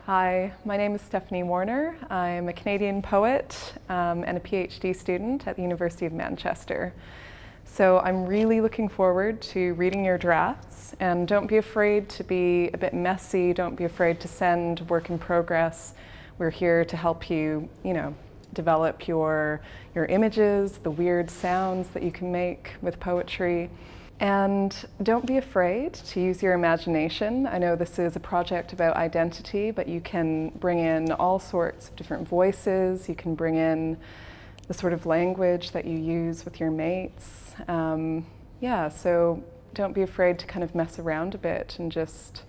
Hi, my name is Stephanie Warner. I'm a Canadian poet and a PhD student at the University of Manchester. So I'm really looking forward to reading your drafts, and don't be afraid to be a bit messy, don't be afraid to send work in progress. We're here to help you, develop your images, the weird sounds that you can make with poetry. And don't be afraid to use your imagination. I know this is a project about identity, but you can bring in all sorts of different voices. You can bring in the sort of language that you use with your mates. So don't be afraid to kind of mess around a bit and just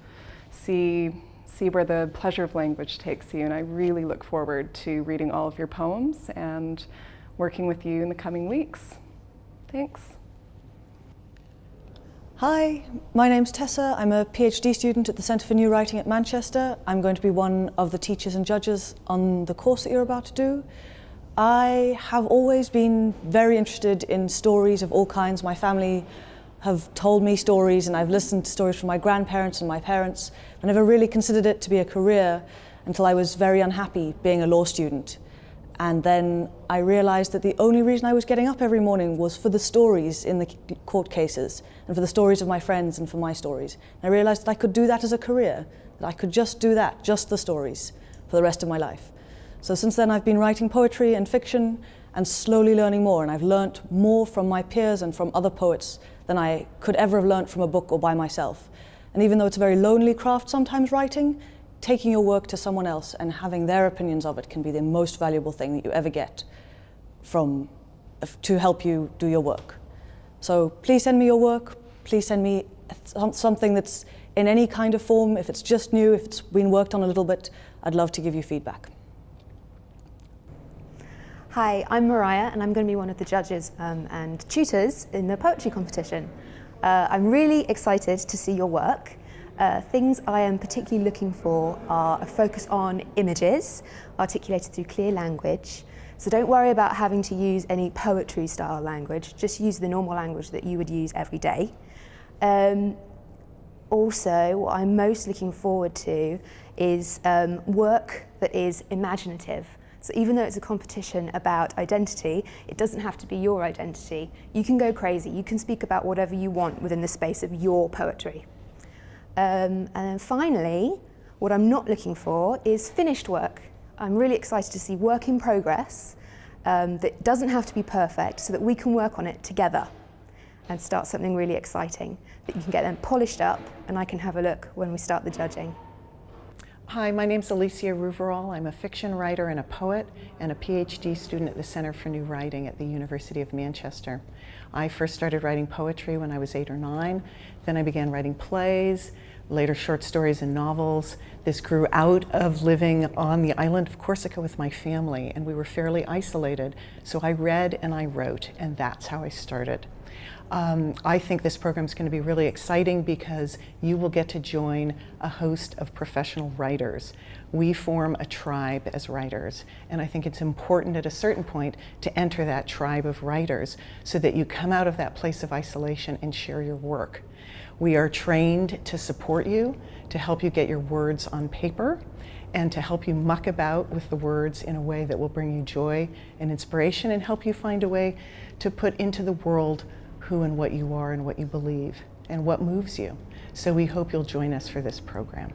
see where the pleasure of language takes you. And I really look forward to reading all of your poems and working with you in the coming weeks. Thanks. Hi, my name's Tessa. I'm a PhD student at the Centre for New Writing at Manchester. I'm going to be one of the teachers and judges on the course that you're about to do. I have always been very interested in stories of all kinds. My family have told me stories, and I've listened to stories from my grandparents and my parents. I never really considered it to be a career until I was very unhappy being a law student. And then I realized that the only reason I was getting up every morning was for the stories in the court cases and for the stories of my friends and for my stories. And I realized that I could do that as a career, that I could just do that, just the stories, for the rest of my life. So since then I've been writing poetry and fiction and slowly learning more, and I've learnt more from my peers and from other poets than I could ever have learnt from a book or by myself. And even though it's a very lonely craft sometimes, writing, taking your work to someone else and having their opinions of it can be the most valuable thing that you ever get to help you do your work. So please send me your work. Please send me something that's in any kind of form. If it's just new, if it's been worked on a little bit, I'd love to give you feedback. Hi, I'm Mariah, and I'm going to be one of the judges and tutors in the poetry competition. I'm really excited to see your work. Things I am particularly looking for are a focus on images articulated through clear language. So don't worry about having to use any poetry style language, just use the normal language that you would use every day. Also, what I'm most looking forward to is work that is imaginative. So even though it's a competition about identity, it doesn't have to be your identity. You can go crazy, you can speak about whatever you want within the space of your poetry. And then finally, what I'm not looking for is finished work. I'm really excited to see work in progress that doesn't have to be perfect, so that we can work on it together and start something really exciting that you can get them polished up, and I can have a look when we start the judging. Hi, my name's Olesya Referral. I'm a fiction writer and a poet and a PhD student at the Centre for New Writing at the University of Manchester. I first started writing poetry when I was 8 or 9. Then I began writing plays, later short stories and novels. This grew out of living on the island of Corsica with my family, and we were fairly isolated. So I read and I wrote, and that's how I started. I think this program is going to be really exciting because you will get to join a host of professional writers. We form a tribe as writers, and I think it's important at a certain point to enter that tribe of writers so that you come out of that place of isolation and share your work. We are trained to support you, to help you get your words on paper, and to help you muck about with the words in a way that will bring you joy and inspiration and help you find a way to put into the world who and what you are and what you believe and what moves you. So we hope you'll join us for this program.